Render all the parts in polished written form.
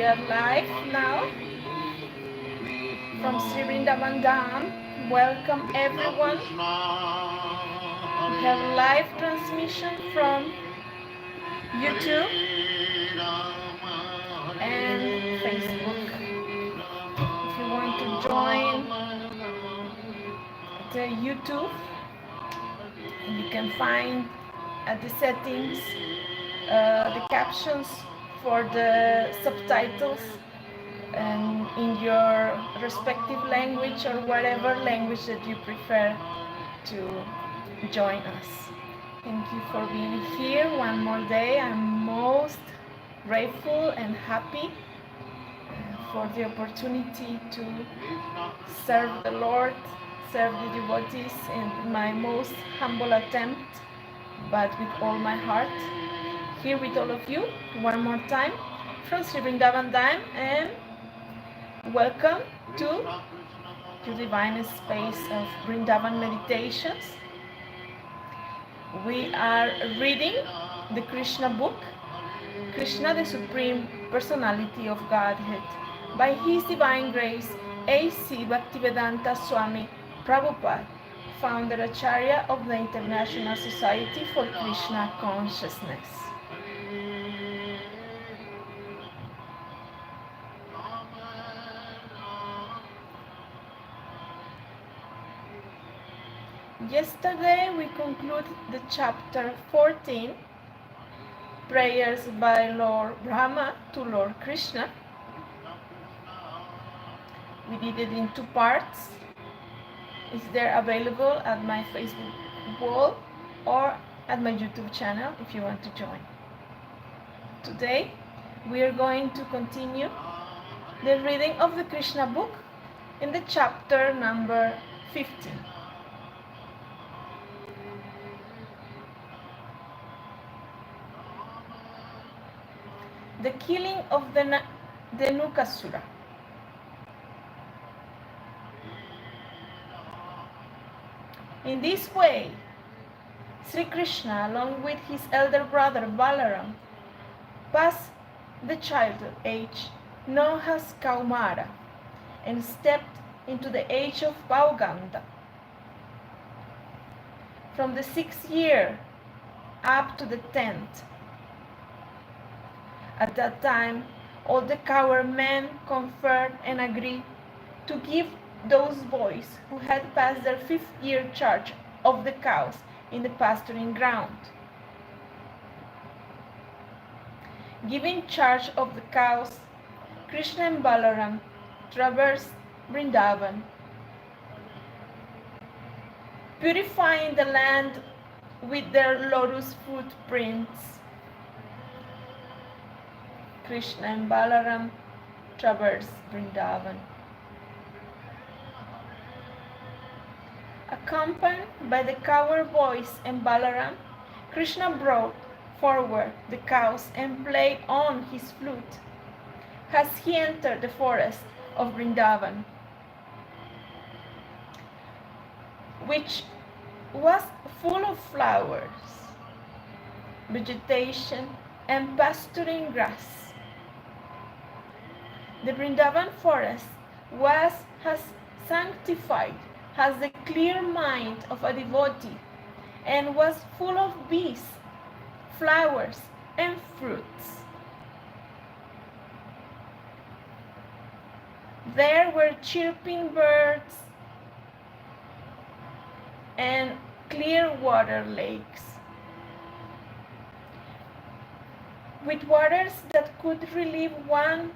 are live now from Sri Vrindavan Dham. Welcome everyone. We have live transmission from YouTube and Facebook. If you want to join the YouTube, you can find at the settings the captions for the subtitles and in your respective language or whatever language that you prefer to join us. Thank you for being here one more day. I'm most grateful and happy for the opportunity to serve the Lord, serve the devotees in my most humble attempt, but with all my heart. Here with all of you one more time from Sri Vrindavan Dham, and welcome to the divine space of Vrindavan Meditations. We are reading the Krishna book, Krishna, the Supreme Personality of Godhead, by His Divine Grace, A.C. Bhaktivedanta Swami Prabhupada, founder Acarya of the International Society for Krishna Consciousness. Yesterday we concluded the chapter 14, Prayers by Lord Brahma to Lord Krishna. We did it in 2 parts. It's there available at my Facebook wall or at my YouTube channel if you want to join. Today we are going to continue the reading of the Krishna book in the chapter number 15. The killing of the DHENUKÀSURA. In this way, Sri Krishna, along with his elder brother Balaram, passed the childhood age known as Kaumara and stepped into the age of Bhauganda. From the 6th year up to the 10th. At that time, all the cowherd men conferred and agreed to give those boys who had passed their 5th year charge of the cows in the pasturing ground. Giving charge of the cows, Krishna and Balaram traversed Vrindavan, purifying the land with their lotus footprints. Krishna and Balaram traversed Vrindavan. Accompanied by the cowherd boys and Balaram, Krishna brought forward the cows and played on his flute as he entered the forest of Vrindavan, which was full of flowers, vegetation, and pasturing grass. The Vrindavan forest was as sanctified as the clear mind of a devotee and was full of bees, flowers, and fruits. There were chirping birds and clear water lakes, with waters that could relieve one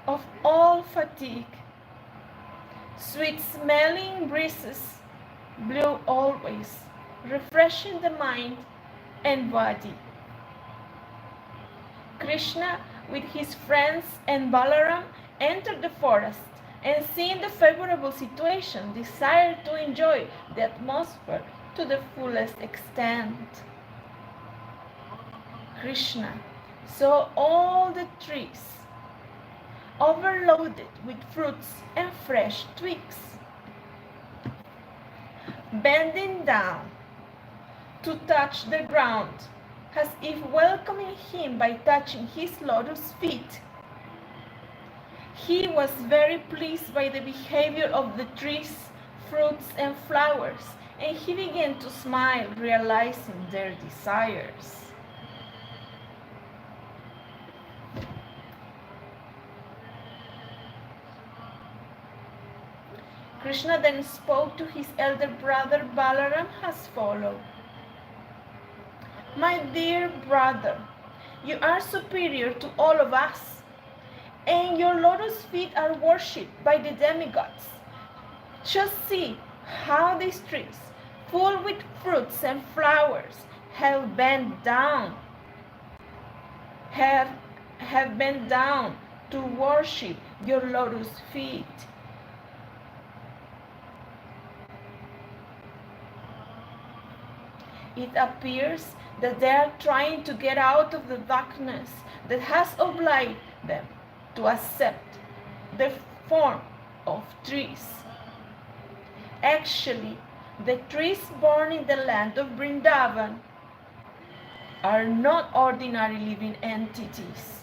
of all fatigue. Sweet-smelling breezes blew always, refreshing the mind and body. Krishna, with his friends and Balaram, entered the forest and, seeing the favorable situation, desired to enjoy the atmosphere to the fullest extent. Krishna saw all the trees overloaded with fruits and fresh twigs. Bending down to touch the ground, as if welcoming him by touching his lotus feet, He was very pleased by the behavior of the trees, fruits, and flowers, and he began to smile, realizing their desires. Krishna then spoke to his elder brother Balaram as follows. My dear brother, you are superior to all of us, and your lotus feet are worshipped by the demigods. Just see how these trees, full with fruits and flowers, have bent down to worship your lotus feet. It appears that they are trying to get out of the darkness that has obliged them to accept the form of trees. Actually, the trees born in the land of Vrindavan are not ordinary living entities.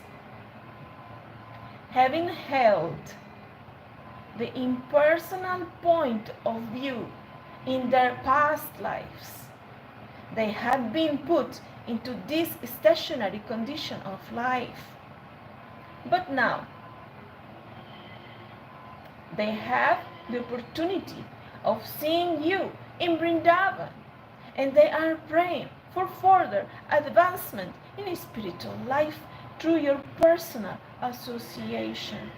Having held the impersonal point of view in their past lives, they have been put into this stationary condition of life. But now, they have the opportunity of seeing you in Vrindavan, and they are praying for further advancement in spiritual life through your personal association.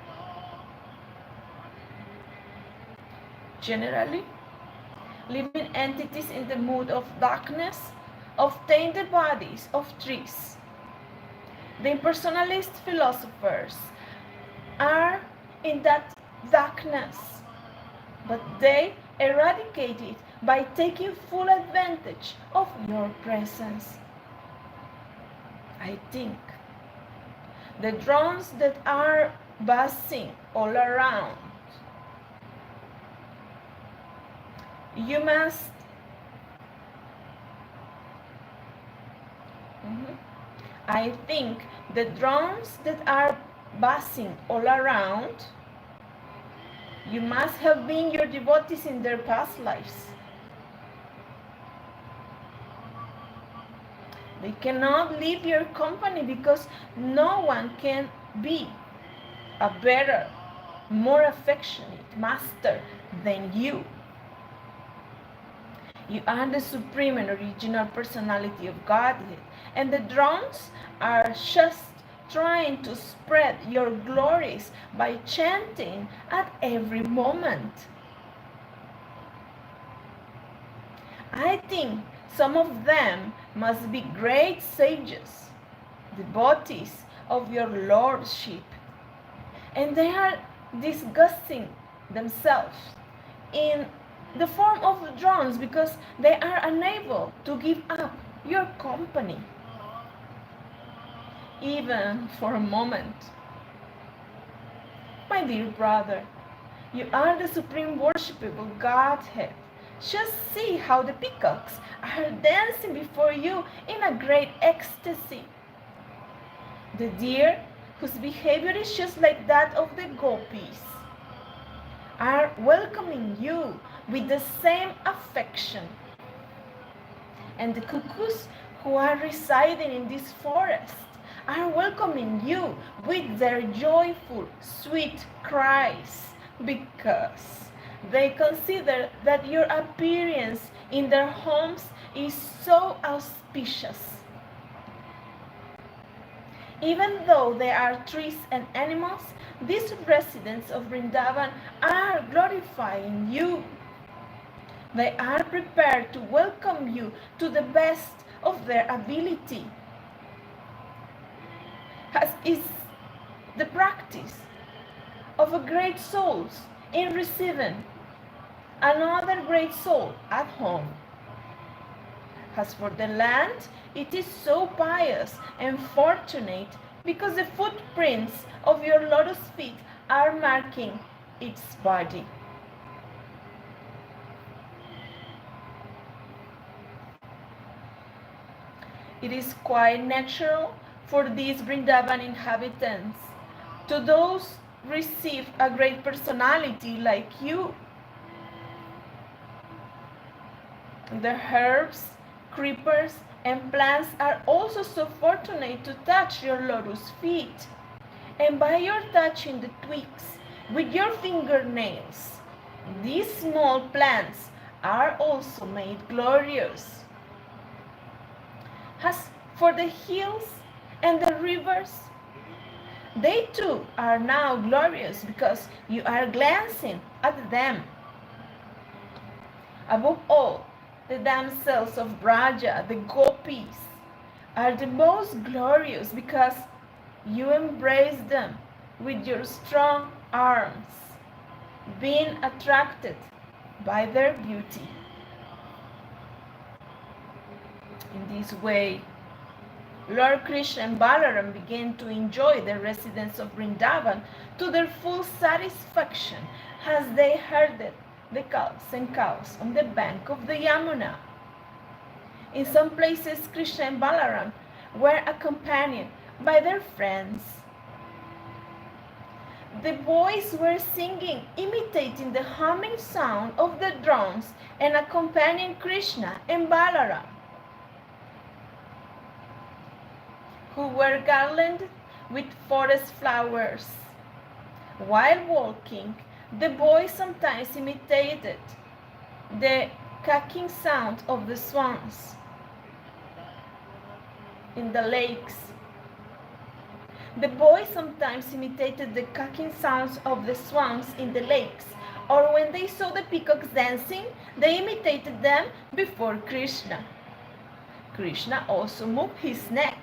Generally, living entities in the mood of darkness obtain the bodies of trees. The impersonalist philosophers are in that darkness, but they eradicate it by taking full advantage of your presence. I think the drones that are buzzing all around, I think the drones that are buzzing all around, you must have been your devotees in their past lives. They cannot leave your company because no one can be a better, more affectionate master than you. You are the supreme and original personality of Godhead, and the drones are just trying to spread your glories by chanting at every moment. I think some of them must be great sages, devotees of your lordship, and they are disgusting themselves in the form of drones because they are unable to give up your company, even for a moment. My dear brother, you are the supreme worshipable Godhead. Just see how the peacocks are dancing before you in a great ecstasy. The deer, whose behavior is just like that of the gopis, are welcoming you with the same affection. And the cuckoos who are residing in this forest are welcoming you with their joyful, sweet cries, because they consider that your appearance in their homes is so auspicious. Even though they are trees and animals, these residents of Vrindavan are glorifying you. They are prepared to welcome you to the best of their ability, as is the practice of a great souls in receiving another great soul at home. As for the land, it is so pious and fortunate because the footprints of your lotus feet are marking its body. It is quite natural for these Vrindavan inhabitants, to those receive a great personality like you. The herbs, creepers, and plants are also so fortunate to touch your lotus feet. And by your touching the twigs with your fingernails, these small plants are also made glorious. As for the hills and the rivers, they too are now glorious because you are glancing at them. Above all, the damsels of Braja, the gopis, are the most glorious because you embrace them with your strong arms, being attracted by their beauty. In this way, Lord Krishna and Balaram began to enjoy the residents of Vrindavan to their full satisfaction as they herded the calves and cows on the bank of the Yamuna. In some places, Krishna and Balaram were accompanied by their friends. The boys were singing, imitating the humming sound of the drums and accompanying Krishna and Balaram, who were garlanded with forest flowers. While walking, the boys sometimes imitated the cackling sound of the swans in the lakes. The boys sometimes imitated the cackling sounds of the swans in the lakes, or when they saw the peacocks dancing, they imitated them before Krishna. Krishna also moved his neck,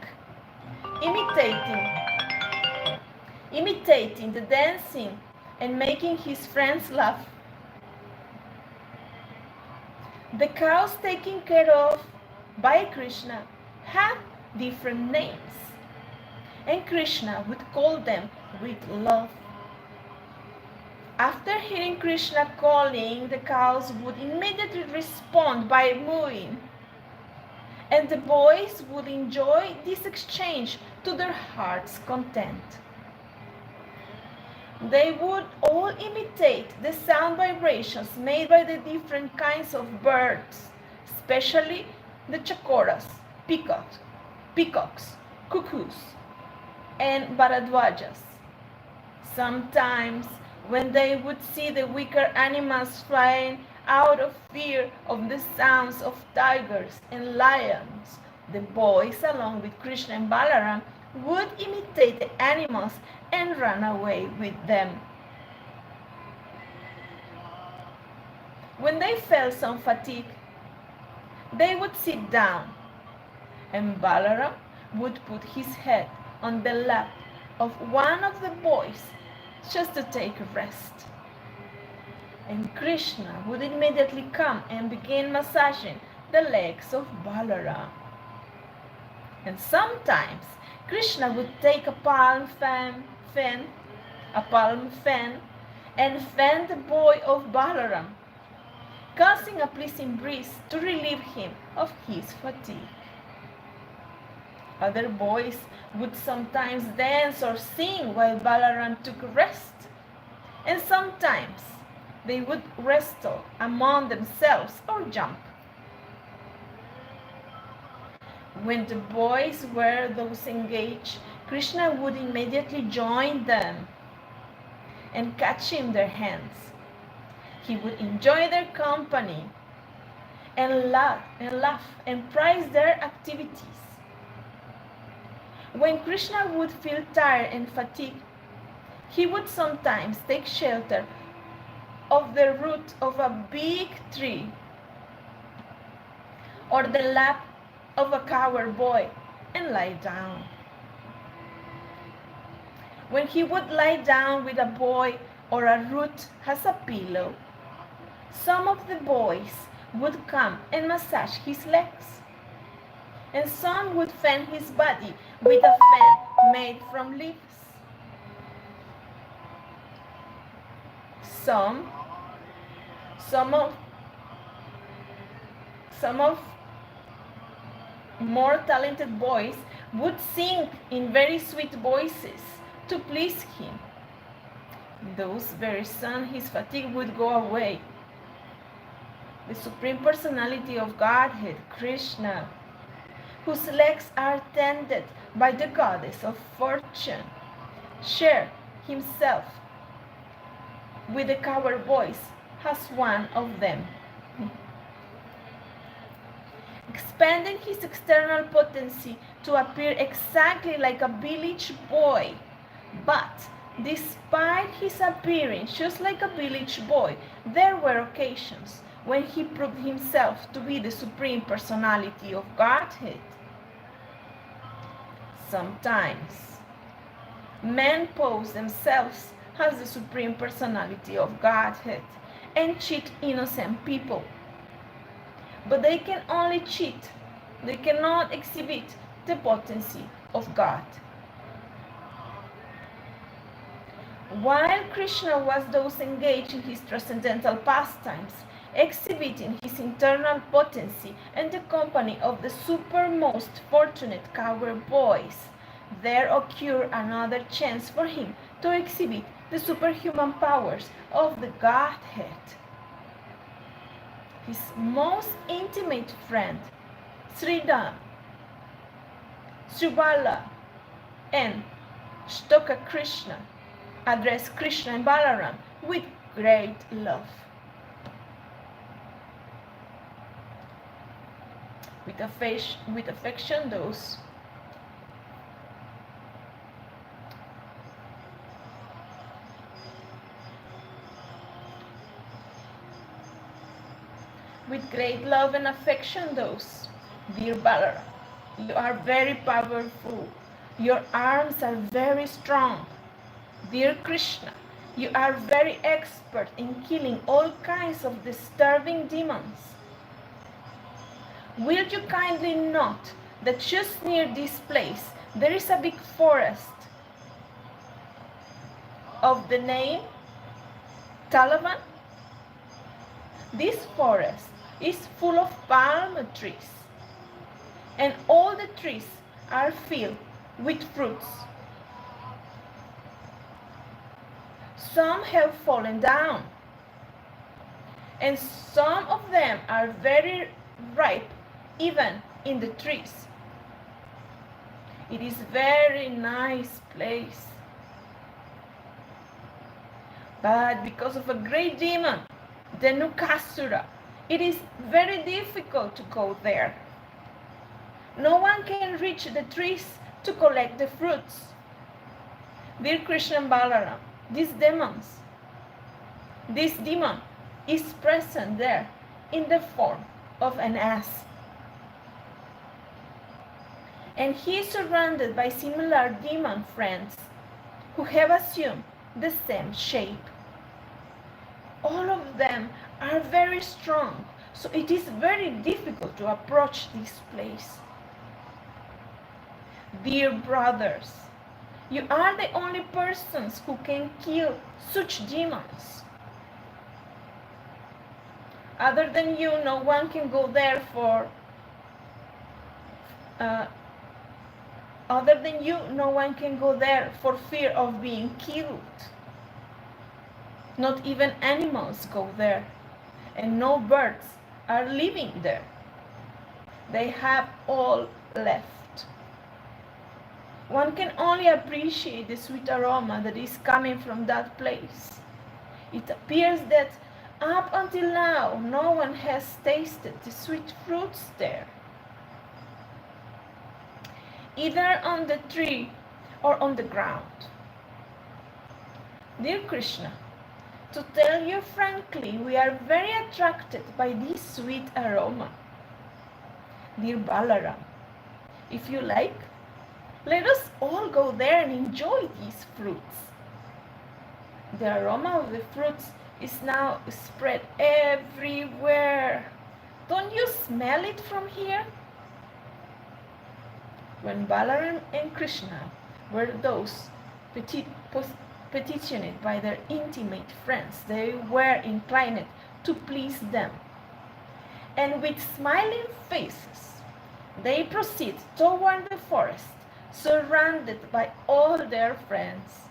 imitating the dancing and making his friends laugh. The cows taken care of by Krishna had different names, and Krishna would call them with love. After hearing Krishna calling, the cows would immediately respond by mooing, and the boys would enjoy this exchange to their heart's content. They would all imitate the sound vibrations made by the different kinds of birds, especially the chakoras, peacocks, cuckoos, and bharadwajas. Sometimes, when they would see the weaker animals flying out of fear of the sounds of tigers and lions, the boys, along with Krishna and Balaram, would imitate the animals and run away with them. When they felt some fatigue, they would sit down, and Balaram would put his head on the lap of one of the boys just to take a rest. And Krishna would immediately come and begin massaging the legs of Balaram. And sometimes Krishna would take a palm fan and fan the boy of Balaram, causing a pleasing breeze to relieve him of his fatigue. Other boys would sometimes dance or sing while Balaram took rest, and sometimes they would wrestle among themselves or jump. When the boys were thus engaged, Krishna would immediately join them and catch in their hands. He would enjoy their company and laugh and praise their activities. When Krishna would feel tired and fatigued, he would sometimes take shelter of the root of a big tree or the lap of a cowherd boy and lie down. When he would lie down with a boy or a root as a pillow, some of the boys would come and massage his legs, and some would fan his body with a fan made from leaves. Some of more talented boys would sing in very sweet voices to please him. those very soon his fatigue would go away. The Supreme Personality of Godhead, Krishna, whose legs are tended by the goddess of fortune, shared himself with the cowboys as one of them, expanding his external potency to appear exactly like a village boy. But despite his appearing just like a village boy, there were occasions when he proved himself to be the Supreme Personality of Godhead. Sometimes men pose themselves as the Supreme Personality of Godhead and cheat innocent people. But they can only cheat. They cannot exhibit the potency of God. While Krishna was thus engaged in his transcendental pastimes, exhibiting his internal potency in the company of the supermost fortunate cowboys, there occurred another chance for him to exhibit the superhuman powers of the Godhead. His most intimate friend, Sree, Sree and Shtoka Krishna, addressed Krishna and Balaram with great love. With affection, those with great love and affection, those, dear Balaram, you are very powerful. Your arms are very strong. Dear Krishna, you are very expert in killing all kinds of disturbing demons. Will you kindly note that just near this place there is a big forest of the name Talavan? This forest is full of palm trees, and all the trees are filled with fruits. Some have fallen down, and some of them are very ripe even in the trees. It is a very nice place. But because of a great demon, DHENUKＡSURA, it is very difficult to go there. No one can reach the trees to collect the fruits. Dear Krishna and Balaram, this demon is present there in the form of an ass. And he is surrounded by similar demon friends who have assumed the same shape. All of them are very strong, so it is very difficult to approach this place. Dear brothers, you are the only persons who can kill such demons. Other than you, no one can go there for fear of being killed. Not even animals go there, and no birds are living there. They have all left. One can only appreciate the sweet aroma that is coming from that place. It appears that up until now, no one has tasted the sweet fruits there, either on the tree or on the ground. Dear Krishna, to tell you frankly, we are very attracted by this sweet aroma. Dear Balaram, if you like, let us all go there and enjoy these fruits. The aroma of the fruits is now spread everywhere. Don't you smell it from here? When Balaram and Krishna were those petitioned by their intimate friends, they were inclined to please them. And with smiling faces, they proceed toward the forest, surrounded by all their friends.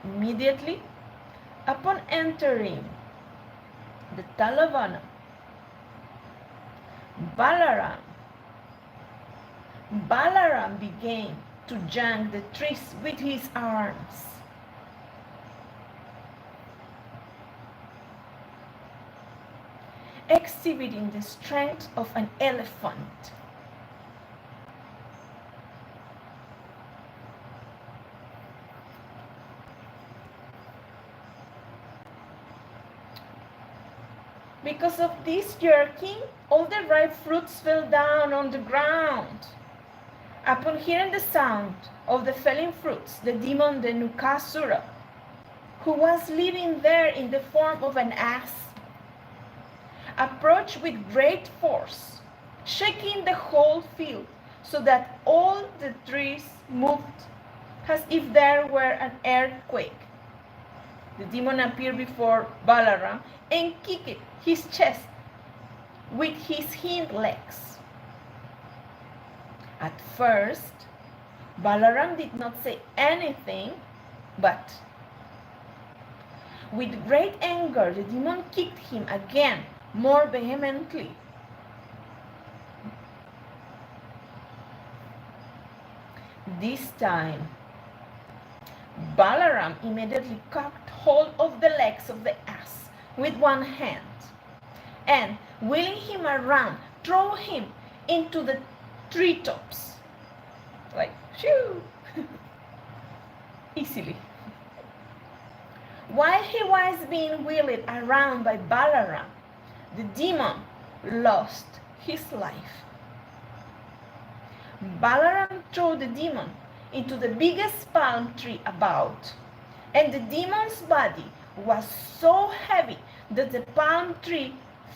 Immediately, Upon entering the Talavana, Balaram began to jang the trees with his arms. Exhibiting the strength of an elephant. Because of this jerking, all the ripe fruits fell down on the ground. Upon hearing the sound of the falling fruits, the demon DHENUKÀSURA, who was living there in the form of an ass, approached with great force, shaking the whole field so that all the trees moved as if there were an earthquake. The demon appeared before Balaram and kicked his chest with his hind legs. At first, Balaram did not say anything, but with great anger, the demon kicked him again, more vehemently. This time, Balaram immediately caught hold of the legs of the ass with one hand and, wheeling him around, threw him into the treetops. Like, shoo! Easily. While he was being wheeled around by Balaram, the demon lost his life. Balaram threw the demon into the biggest palm tree about, and the demon's body was so heavy that the palm tree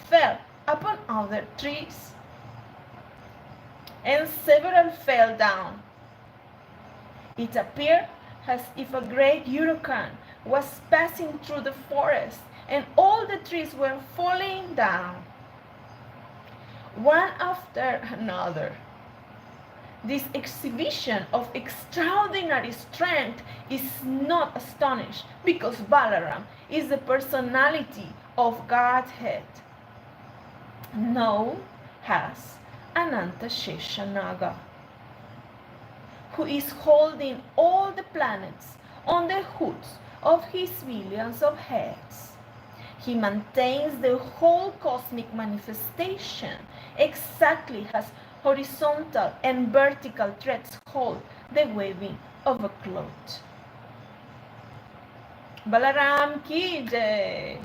fell upon other trees, and several fell down. It appeared as if a great hurricane was passing through the forest, and all the trees were falling down, one after another. This exhibition of extraordinary strength is not astonished, because Balaram is the personality of Godhead, known as Anantasheshanaga, who is holding all the planets on the hoods of his millions of heads. He maintains the whole cosmic manifestation exactly as horizontal and vertical threads hold the weaving of a cloth. Balaram ki jai.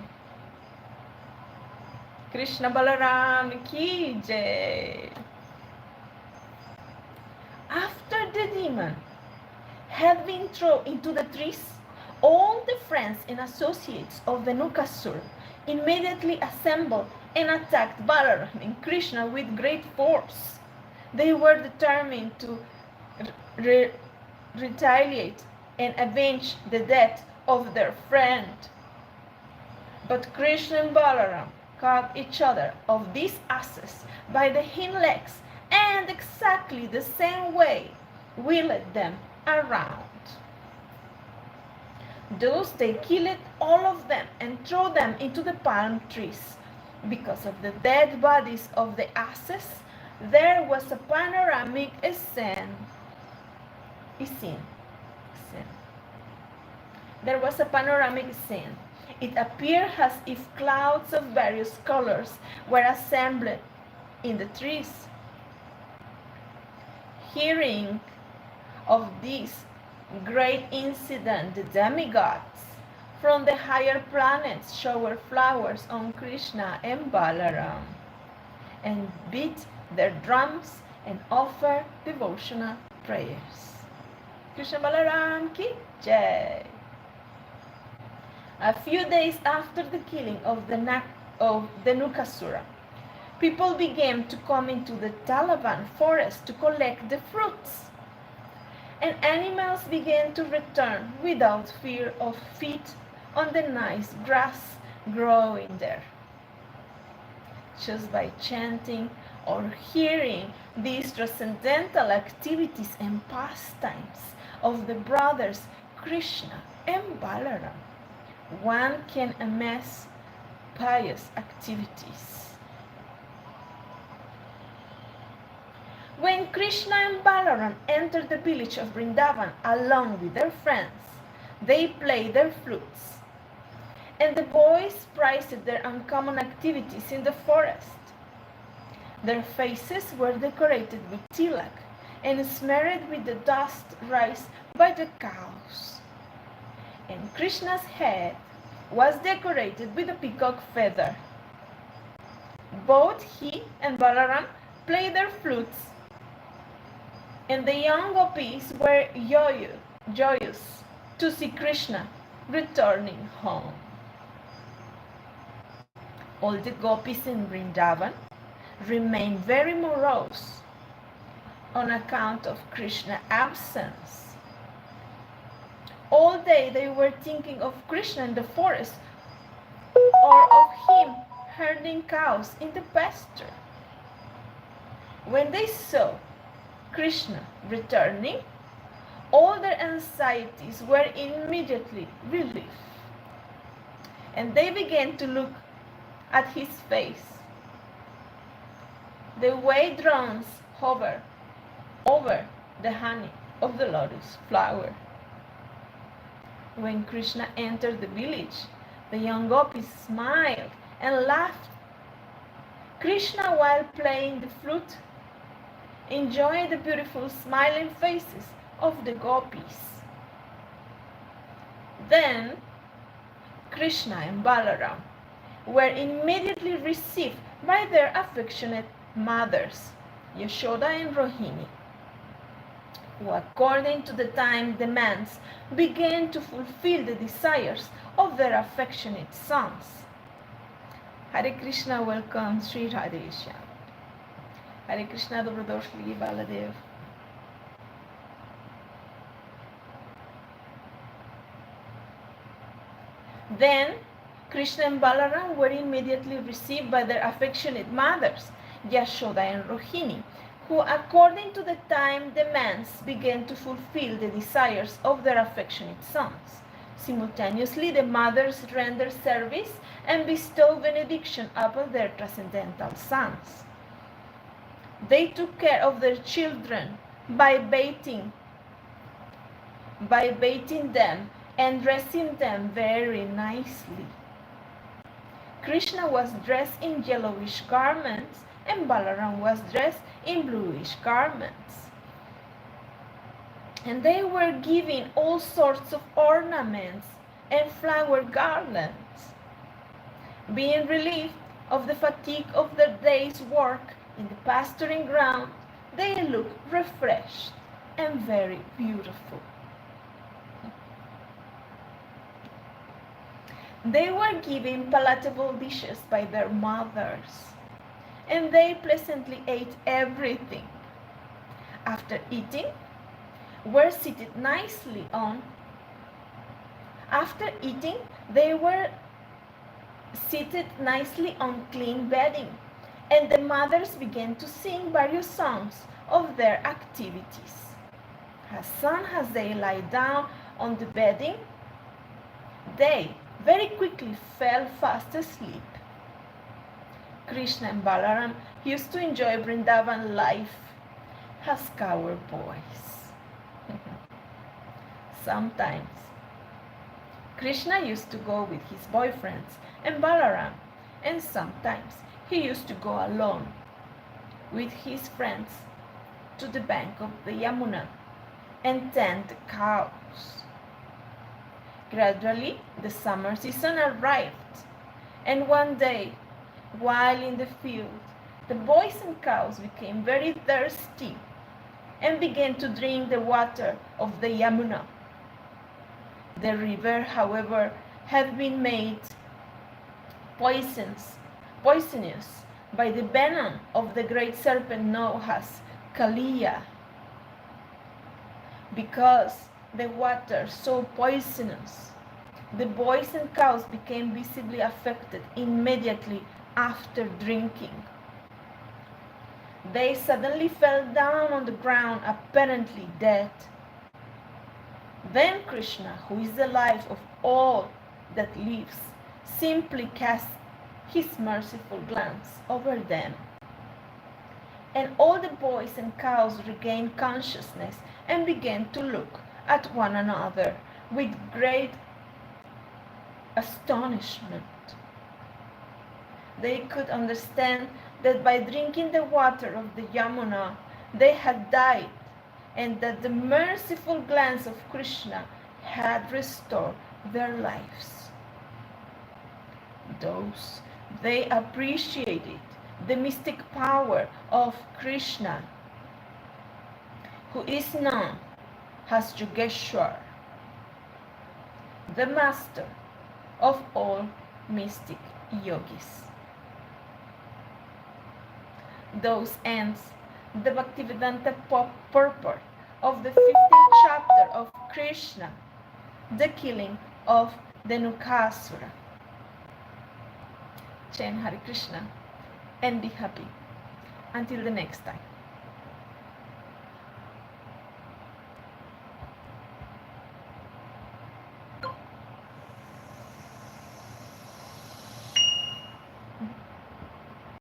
Krishna Balaram ki jai. After the demon had been thrown into the trees, all the friends and associates of DHENUKÀSURA immediately assembled and attacked Balaram and Krishna with great force. They were determined to retaliate and avenge the death of their friend. But Krishna and Balaram caught each other of these asses by the hind legs and exactly the same way wheeled them around. Thus they killed all of them and threw them into the palm trees. Because of the dead bodies of the asses, there was a panoramic scene. There was a panoramic scene. It appeared as if clouds of various colors were assembled in the trees. Hearing of this great incident, the demigods from the higher planets showered flowers on Krishna and Balaram, and beat their drums and offered devotional prayers. Krishna Balaram ki jai. A few days after the killing of DHENUKÀSURA, people began to come into the Talavan forest to collect the fruits, and animals began to return without fear of feet on the nice grass growing there. Just by chanting or hearing these transcendental activities and pastimes of the brothers Krishna and Balaram, one can amass pious activities. When Krishna and Balaram entered the village of Vrindavan along with their friends, they played their flutes, and the boys prized their uncommon activities in the forest. Their faces were decorated with tilak and smeared with the dust raised by the cows. And Krishna's head was decorated with a peacock feather. Both he and Balaram played their flutes, and the young gopis were joyous to see Krishna returning home. All the gopis in Vrindavan remained very morose on account of Krishna's absence. All day they were thinking of Krishna in the forest or of him herding cows in the pasture. When they saw Krishna returning, all their anxieties were immediately relieved, and they began to look at his face the way drones hover over the honey of the lotus flower. When Krishna entered the village, the young gopis smiled and laughed. Krishna, while playing the flute, enjoyed the beautiful smiling faces of the gopis. Then Krishna and Balaram were immediately received by their affectionate mothers, Yashoda and Rohini, who, according to the time demands, began to fulfill the desires of their affectionate sons. Hare Krishna, welcome Sri Radhesha. Hare Krishna, Dobrodošli, Baladev. Then Krishna and Balaram were immediately received by their affectionate mothers, Yashoda and Rohini, who, according to the time demands, began to fulfill the desires of their affectionate sons. Simultaneously, the mothers rendered service and bestowed benediction upon their transcendental sons. They took care of their children by bathing them and dressing them very nicely. Krishna was dressed in yellowish garments and Balaram was dressed in bluish garments. And they were given all sorts of ornaments and flower garlands. Being relieved of the fatigue of their day's work in the pasturing ground, they looked refreshed and very beautiful. They were given palatable dishes by their mothers, and they pleasantly ate everything. After eating, were seated nicely on. After eating, they were seated nicely on clean bedding, and the mothers began to sing various songs of their activities. As soon as they lie down on the bedding, they very quickly fell fast asleep. Krishna and Balaram used to enjoy Vrindavan life as cowboys. Sometimes Krishna used to go with his boyfriends and Balaram, and sometimes he used to go alone with his friends to the bank of the Yamuna and tend the cows. Gradually, the summer season arrived, and one day, while in the field, the boys and cows became very thirsty and began to drink the water of the Yamuna. The river, however, had been made poisonous by the venom of the great serpent known as Kaliya. Because the water so poisonous, the boys and cows became visibly affected immediately after drinking. They suddenly fell down on the ground, apparently dead. Then Krishna, who is the life of all that lives simply casts his merciful glance over them. And all the boys and cows regained consciousness and began to look at one another with great astonishment. They could understand that by drinking the water of the Yamuna, they had died, and that the merciful glance of Krishna had restored their lives. Thus, they appreciated the mystic power of Krishna, who is known as Yogeshwar, the master of all mystic yogis. Thus ends the Bhaktivedanta purport of the 15th chapter of Krishna, the killing of DHENUKÀSURA. Chant Hare Krishna and be happy. Until the next time.